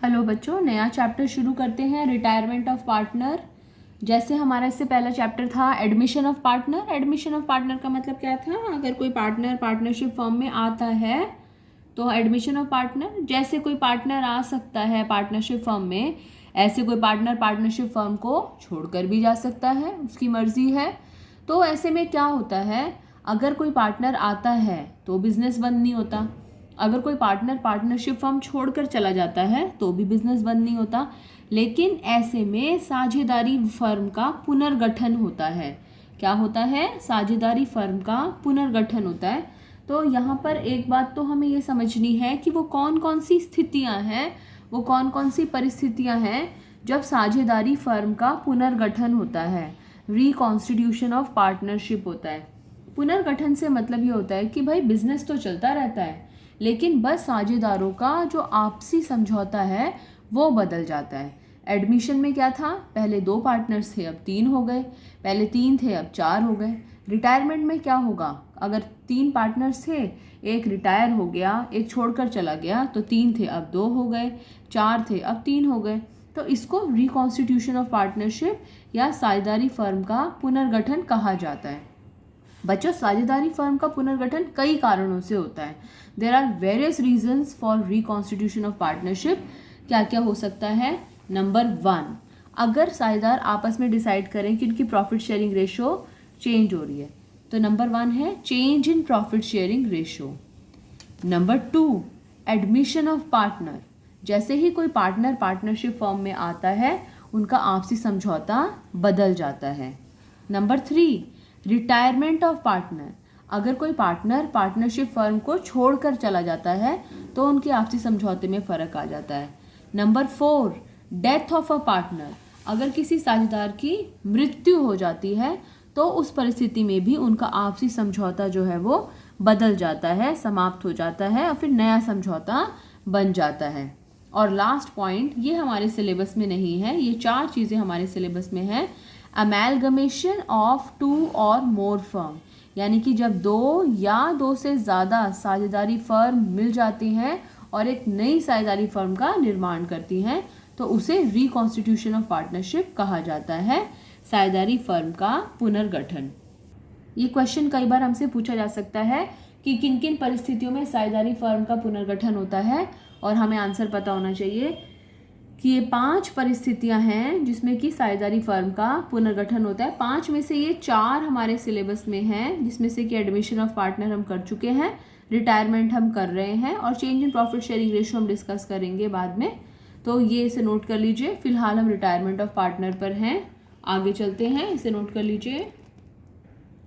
Hello बच्चों, नया chapter शुरू करते हैं, रिटायरमेंट ऑफ पार्टनर। जैसे हमारा इससे पहला चैप्टर था admission of partner. Admission of partner का मतलब क्या था? अगर कोई पार्टनर पार्टनरशिप फर्म में आता है तो एडमिशन ऑफ पार्टनर, जैसे कोई पार्टनर आ सकता है पार्टनरशिप फर्म में, ऐसे कोई पार्टनर पार्टनरशिप फर्म को छोड़कर भी जा सकता है, उसकी मर्जी है। तो ऐसे में क्या होता है, अगर कोई पार्टनर आता है तो बिजनेस बंद नहीं होता, अगर कोई पार्टनर पार्टनरशिप फर्म छोड़कर चला जाता है तो भी बिजनेस बंद नहीं होता। लेकिन ऐसे में साझेदारी फर्म का पुनर्गठन होता है। क्या होता है? साझेदारी फर्म का पुनर्गठन होता है। तो यहाँ पर एक बात तो हमें ये समझनी है कि वो कौन कौन सी स्थितियाँ हैं, वो कौन कौन सी परिस्थितियाँ हैं जब साझेदारी फर्म का पुनर्गठन होता है, रिकॉन्स्टिट्यूशन ऑफ पार्टनरशिप होता है। पुनर्गठन से मतलब ये होता है कि भाई बिजनेस तो चलता रहता है, लेकिन बस साझेदारों का जो आपसी समझौता है वो बदल जाता है। एडमिशन में क्या था? पहले 2 पार्टनर्स थे, अब 3 हो गए। पहले 3 थे, अब 4 हो गए। रिटायरमेंट में क्या होगा? अगर 3 पार्टनर्स थे, एक रिटायर हो गया, एक छोड़कर चला गया, तो 3 थे अब 2 हो गए, 4 थे अब 3 हो गए। तो इसको रिकॉन्स्टिट्यूशन ऑफ पार्टनरशिप या साझेदारी फर्म का पुनर्गठन कहा जाता है। बच्चों, साझेदारी फर्म का पुनर्गठन कई कारणों से होता है। There are various reasons for reconstitution of partnership. क्या क्या हो सकता है? नंबर 1, अगर साझेदार आपस में डिसाइड करें कि उनकी प्रॉफिट शेयरिंग रेशो चेंज हो रही है, तो नंबर 1 है change in profit sharing ratio. Number 2, admission of partner. जैसे ही कोई पार्टनर पार्टनरशिप फर्म में आता है, उनका आपसी समझौता बदल जाता है। Number 3, retirement of partner. अगर कोई पार्टनर पार्टनरशिप फर्म को छोड़कर चला जाता है तो उनके आपसी समझौते में फ़र्क आ जाता है। Number 4, death of a partner. अगर किसी साझेदार की मृत्यु हो जाती है तो उस परिस्थिति में भी उनका आपसी समझौता जो है वो बदल जाता है, समाप्त हो जाता है, और फिर नया समझौता बन जाता है। और लास्ट पॉइंट, ये हमारे सिलेबस में नहीं है, ये 4 चीज़ें हमारे सिलेबस में हैं। अमेलगमेशन ऑफ 2 और मोर फर्म, यानी कि जब 2 या 2 से ज़्यादा साझेदारी फर्म मिल जाती हैं और एक नई साझेदारी फर्म का निर्माण करती हैं, तो उसे रिकॉन्स्टिट्यूशन ऑफ पार्टनरशिप कहा जाता है, साझेदारी फर्म का पुनर्गठन। ये क्वेश्चन कई बार हमसे पूछा जा सकता है कि किन किन परिस्थितियों में साझेदारी फर्म का पुनर्गठन होता है, और हमें आंसर पता होना चाहिए कि ये 5 परिस्थितियां हैं जिसमें कि साझेदारी फर्म का पुनर्गठन होता है। 5 में से ये 4 हमारे सिलेबस में हैं, जिसमें से कि एडमिशन ऑफ पार्टनर हम कर चुके हैं, रिटायरमेंट हम कर रहे हैं, और change in profit sharing ratio हम डिस्कस करेंगे बाद में। तो ये इसे नोट कर लीजिए। फिलहाल हम रिटायरमेंट ऑफ पार्टनर पर हैं, आगे चलते हैं, इसे नोट कर लीजिए।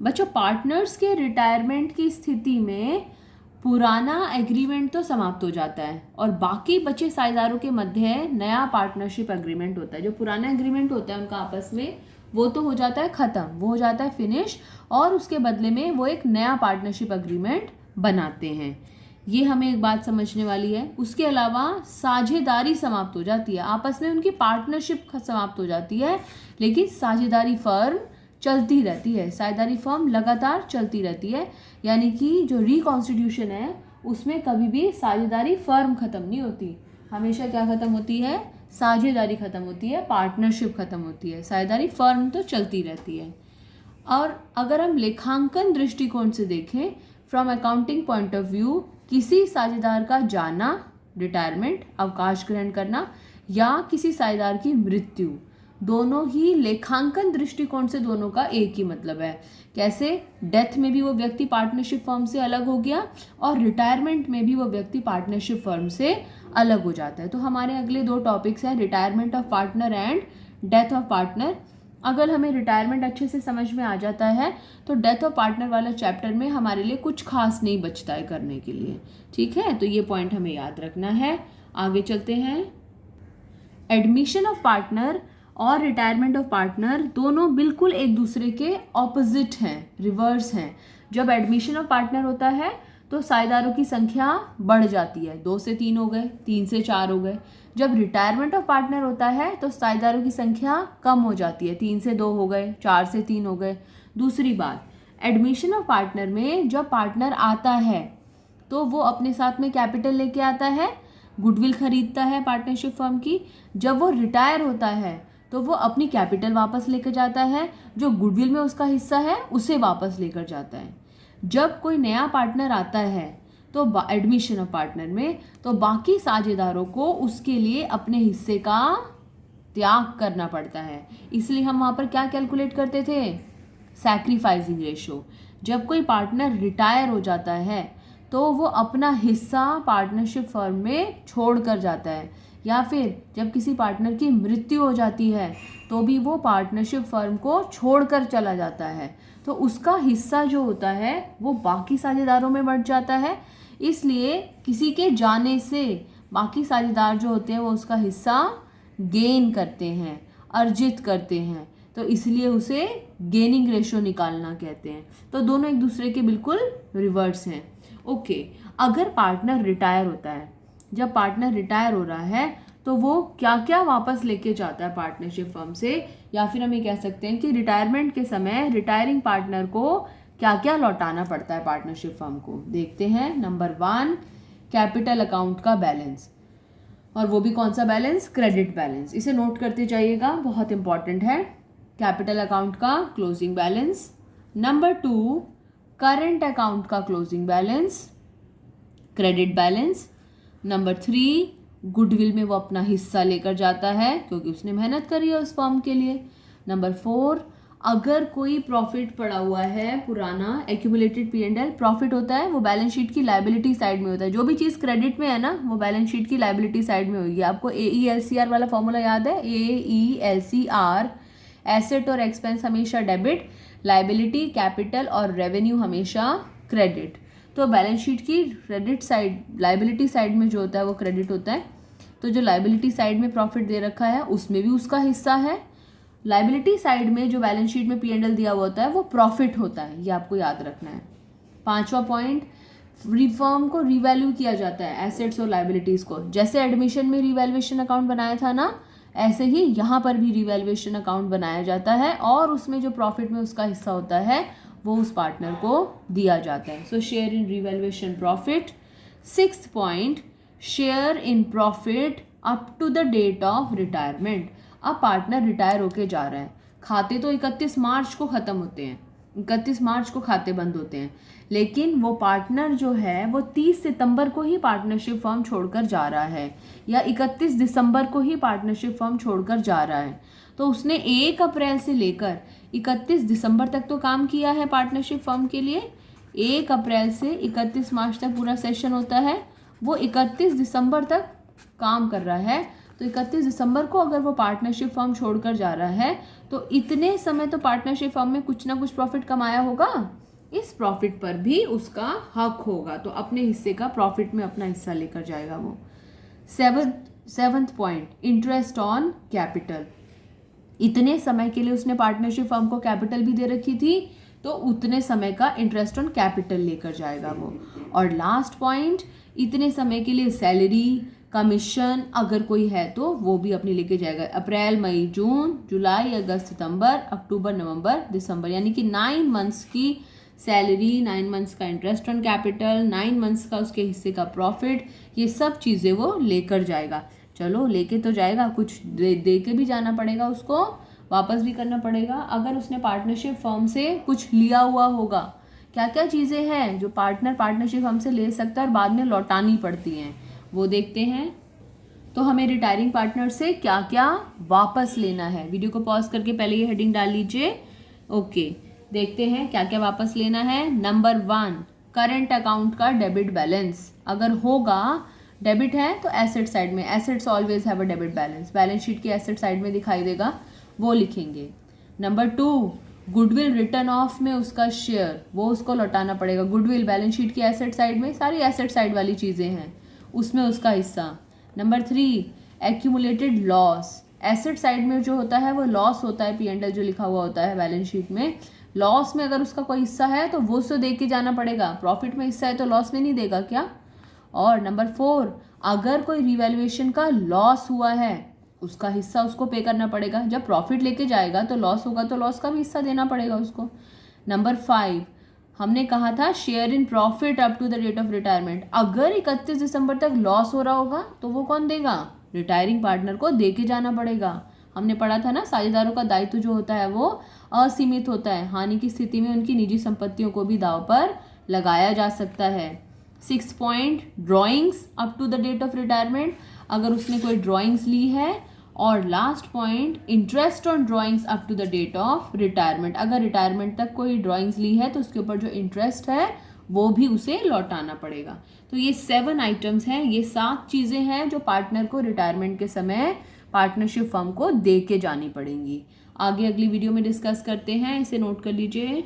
बच्चों, पार्टनर्स के रिटायरमेंट की स्थिति में पुराना एग्रीमेंट तो समाप्त हो जाता है और बाकी बचे साझेदारों के मध्य नया पार्टनरशिप एग्रीमेंट होता है। जो पुराना एग्रीमेंट होता है उनका आपस में, वो तो हो जाता है ख़त्म, वो हो जाता है फिनिश, और उसके बदले में वो एक नया पार्टनरशिप एग्रीमेंट बनाते हैं। ये हमें एक बात समझने वाली है। उसके अलावा साझेदारी समाप्त हो जाती है, आपस में उनकी पार्टनरशिप समाप्त हो जाती है, लेकिन साझेदारी फर्म चलती रहती है, साझेदारी फर्म लगातार चलती रहती है। यानी कि जो रिकॉन्स्टिट्यूशन है उसमें कभी भी साझेदारी फर्म ख़त्म नहीं होती, हमेशा क्या ख़त्म होती है? साझेदारी ख़त्म होती है, पार्टनरशिप ख़त्म होती है, साझेदारी फर्म तो चलती रहती है। और अगर हम लेखांकन दृष्टिकोण से देखें, from accounting point of view, किसी साझेदार का जाना, रिटायरमेंट, अवकाश ग्रहण करना, या किसी साझेदार की मृत्यु, दोनों ही लेखांकन दृष्टिकोण से दोनों का एक ही मतलब है। कैसे? डेथ में भी वो व्यक्ति पार्टनरशिप फर्म से अलग हो गया और रिटायरमेंट में भी वो व्यक्ति पार्टनरशिप फर्म से अलग हो जाता है। तो हमारे अगले 2 टॉपिक्स हैं, retirement of partner and death of partner. अगर हमें रिटायरमेंट अच्छे से समझ में आ जाता है तो डेथ ऑफ पार्टनर वाला चैप्टर में हमारे लिए कुछ खास नहीं बचता है करने के लिए। ठीक है, तो ये पॉइंट हमें याद रखना है। आगे चलते हैं। एडमिशन ऑफ पार्टनर और रिटायरमेंट ऑफ पार्टनर दोनों बिल्कुल एक दूसरे के ऑपोजिट हैं, रिवर्स हैं। जब एडमिशन ऑफ पार्टनर होता है तो साझेदारों की संख्या बढ़ जाती है, 2 से 3 हो गए, 3 से 4 हो गए। जब रिटायरमेंट ऑफ पार्टनर होता है तो साझेदारों की संख्या कम हो जाती है, 3 से 2 हो गए, 4 से 3 हो गए। दूसरी बात, एडमिशन ऑफ पार्टनर में जब पार्टनर आता है तो वो अपने साथ में कैपिटल लेके आता है, गुडविल खरीदता है पार्टनरशिप फर्म की, जब वो रिटायर होता है तो वो अपनी कैपिटल वापस लेकर जाता है, जो गुडविल में उसका हिस्सा है उसे वापस लेकर जाता है। जब कोई नया पार्टनर आता है तो एडमिशन ऑफ पार्टनर में, तो बाकी साझेदारों को उसके लिए अपने हिस्से का त्याग करना पड़ता है। इसलिए हम वहाँ पर क्या कैलकुलेट करते थे, सैक्रिफाइसिंग रेशो। जब कोई पार्टनर रिटायर हो जाता है तो वो अपना हिस्सा पार्टनरशिप फर्म में छोड़ कर जाता है, या फिर जब किसी पार्टनर की मृत्यु हो जाती है तो भी वो पार्टनरशिप फर्म को छोड़कर चला जाता है, तो उसका हिस्सा जो होता है वो बाकी साझेदारों में बढ़ जाता है। इसलिए किसी के जाने से बाकी साझेदार जो होते हैं वो उसका हिस्सा गेन करते हैं, अर्जित करते हैं, तो इसलिए उसे गेनिंग रेशो निकालना कहते हैं। तो दोनों एक दूसरे के बिल्कुल रिवर्स हैं। ओके, अगर पार्टनर रिटायर होता है, जब पार्टनर रिटायर हो रहा है तो वो क्या क्या वापस लेके जाता है पार्टनरशिप फर्म से, या फिर हम ये कह सकते हैं कि रिटायरमेंट के समय रिटायरिंग पार्टनर को क्या क्या लौटाना पड़ता है पार्टनरशिप फर्म को। देखते हैं। नंबर 1, कैपिटल अकाउंट का बैलेंस, और वो भी कौन सा बैलेंस, क्रेडिट बैलेंस। इसे नोट करते जाइएगा, बहुत इंपॉर्टेंट है। कैपिटल अकाउंट का closing balance. Number 2, current account का closing balance, credit balance. Number 3, goodwill में वो अपना हिस्सा लेकर जाता है क्योंकि उसने मेहनत करी है उस फर्म के लिए। नंबर 4, अगर कोई प्रॉफिट पड़ा हुआ है पुराना, एक्यूमुलेटेड P&L प्रॉफिट होता है, वो बैलेंस शीट की लायबिलिटी साइड में होता है। जो भी चीज़ क्रेडिट में है ना वो बैलेंस शीट की लायबिलिटी साइड में होगी। आपको AELCR वाला फॉर्मूला याद है, AELCR, एसेट और एक्सपेंस हमेशा डेबिट, लायबिलिटी, कैपिटल और रेवेन्यू हमेशा क्रेडिट। तो बैलेंस शीट की क्रेडिट साइड, लायबिलिटी साइड में जो होता है वो क्रेडिट होता है। तो जो लायबिलिटी साइड में प्रॉफिट दे रखा है उसमें भी उसका हिस्सा है। लायबिलिटी साइड में जो बैलेंस शीट में P&L दिया हुआ होता है वो प्रॉफिट होता है, ये आपको याद रखना है। 5वां पॉइंट, फर्म को रिवैल्यू किया जाता है एसेट्स और लायबिलिटीज़ को। जैसे एडमिशन में रिवैल्यूएशन अकाउंट बनाया था ना, ऐसे ही यहाँ पर भी रिवैल्यूएशन अकाउंट बनाया जाता है, और उसमें जो प्रॉफिट में उसका हिस्सा होता है वो उस पार्टनर को दिया जाता है। So share in revaluation profit. 6th point, share in profit up to the date of retirement. अब पार्टनर रिटायर होके जा रहा है, खाते तो 31 मार्च को ख़त्म होते हैं, 31 मार्च को खाते बंद होते हैं, लेकिन वो पार्टनर जो है वो 30 सितंबर को ही पार्टनरशिप फर्म छोड़कर जा रहा है, या 31 दिसंबर को ही पार्टनरशिप फर्म छोड़कर जा रहा है। तो उसने 1 अप्रैल से लेकर 31 दिसंबर तक तो काम किया है पार्टनरशिप फर्म के लिए। 1 अप्रैल से 31 मार्च तक पूरा सेशन होता है, वो 31 दिसंबर तक काम कर रहा है। तो 31 दिसंबर को अगर वो पार्टनरशिप फर्म छोड़कर जा रहा है तो इतने समय तो पार्टनरशिप फर्म में कुछ ना कुछ प्रॉफिट कमाया होगा, इस प्रॉफिट पर भी उसका हक होगा, तो अपने हिस्से का प्रॉफिट में अपना हिस्सा लेकर जाएगा वो। 7th point, interest on capital. इतने समय के लिए उसने पार्टनरशिप फर्म को कैपिटल भी दे रखी थी, तो उतने समय का इंटरेस्ट ऑन कैपिटल लेकर जाएगा वो। और लास्ट पॉइंट, इतने समय के लिए सैलरी, कमीशन अगर कोई है तो वो भी अपनी लेके जाएगा। अप्रैल, मई, जून, जुलाई, अगस्त, सितंबर, अक्टूबर, नवंबर, दिसंबर, यानी कि 9 मंथ्स की सैलरी, 9 मंथ्स का इंटरेस्ट ऑन कैपिटल, 9 मंथ्स का उसके हिस्से का प्रॉफिट, ये सब चीज़ें वो लेकर जाएगा। चलो लेके तो जाएगा, कुछ दे के भी जाना पड़ेगा उसको, वापस भी करना पड़ेगा। अगर उसने पार्टनरशिप फर्म से कुछ लिया हुआ होगा, क्या क्या चीज़ें हैं जो पार्टनरशिप फर्म से ले सकता है और बाद में लौटानी पड़ती हैं, वो देखते हैं। तो हमें रिटायरिंग पार्टनर से क्या क्या वापस लेना है, वीडियो को पॉज करके पहले ये हेडिंग डाल लीजिए। ओके, देखते हैं क्या क्या वापस लेना है। नंबर 1, करंट अकाउंट का डेबिट बैलेंस। अगर होगा, डेबिट है तो एसेट साइड में, assets always have a debit balance, balance sheet की एसेट साइड में दिखाई देगा, वो लिखेंगे। नंबर 2, गुडविल रिटर्न ऑफ में उसका शेयर, वो उसको लौटाना पड़ेगा। गुडविल बैलेंस शीट की एसेट साइड में, सारी एसेट साइड वाली चीज़ें हैं, उसमें उसका हिस्सा। Number 3, accumulated loss. Asset side में जो होता है वो लॉस होता है, P&L जो लिखा हुआ होता है बैलेंस शीट में, लॉस में अगर उसका कोई हिस्सा है तो वो उसको दे के जाना पड़ेगा। प्रॉफिट में हिस्सा है तो लॉस में नहीं देगा क्या। और नंबर 4, अगर कोई रिवैल्यूएशन का लॉस हुआ है उसका हिस्सा उसको पे करना पड़ेगा। जब प्रॉफिट लेके जाएगा तो लॉस होगा तो लॉस का भी हिस्सा देना पड़ेगा उसको। नंबर 5, हमने कहा था share in profit up to the date of retirement. अगर 31 दिसंबर तक लॉस हो रहा होगा तो वो कौन देगा? रिटायरिंग पार्टनर को दे के जाना पड़ेगा। हमने पढ़ा था ना, साझेदारों का दायित्व जो होता है वो असीमित होता है। हानि की स्थिति में उनकी निजी संपत्तियों को भी दांव पर लगाया जा सकता है। 6 point, drawings up to the date of retirement, अगर उसने कोई ड्रॉइंग्स ली है। और last point, interest on drawings up to the date of retirement, अगर रिटायरमेंट तक कोई ड्रॉइंग्स ली है तो उसके ऊपर जो इंटरेस्ट है वो भी उसे लौटाना पड़ेगा। तो ये 7 आइटम्स हैं, ये 7 चीज़ें हैं जो पार्टनर को रिटायरमेंट के समय पार्टनरशिप फर्म को दे के जानी पड़ेंगी। आगे अगली वीडियो में डिस्कस करते हैं, इसे नोट कर लीजिए।